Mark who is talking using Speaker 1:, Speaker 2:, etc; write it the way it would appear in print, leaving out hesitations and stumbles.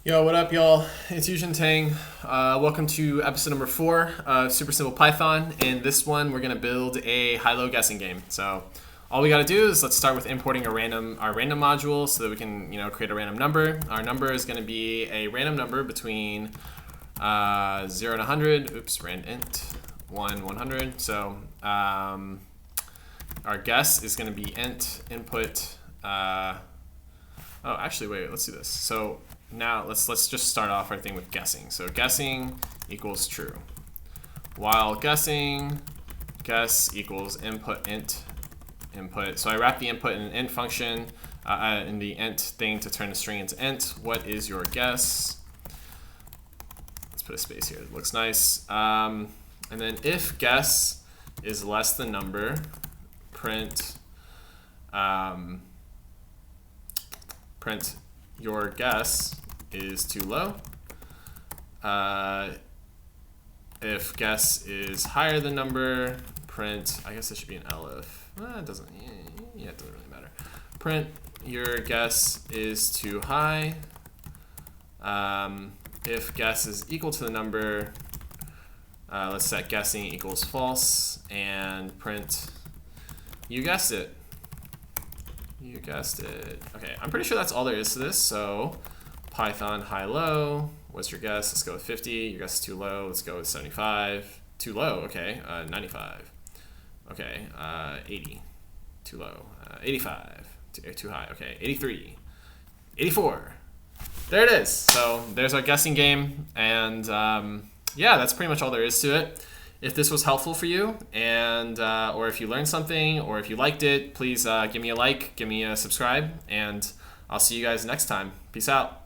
Speaker 1: Yo, what up, y'all? It's Yujin Tang. Welcome to episode number 4 of Super Simple Python. In this one, we're gonna build a high-low guessing game. So, all we gotta do is let's start with importing our random module so that we can, create a random number. Our number is gonna be a random number between 0 and 100. Oops, rand int 100. So, our guess is gonna be int input. Oh, actually, wait. Let's do this. So now let's just start off our thing with guessing. So guessing equals true. While guessing, guess equals input int input. So I wrap the input in an int function in the int thing to turn the string into int. What is your guess? Let's put a space here. It looks nice. And then if guess is less than number, print print your guess is too low. If guess is higher than number, print, I guess it should be an elif. It doesn't, it doesn't really matter. Print your guess is too high. If guess is equal to the number, let's set guessing equals false and print you guessed it. You guessed it. Okay, I'm pretty sure that's all there is to this. So Python high-low, what's your guess? Let's go with 50. Your guess is too low. Let's go with 75. Too low, okay. 95. Okay, 80. Too low. 85. Too high. Okay, 83. 84. There it is. So there's our guessing game. And yeah, that's pretty much all there is to it. If this was helpful for you, and or if you learned something, or if you liked it, please give me a like, give me a subscribe, and I'll see you guys next time. Peace out.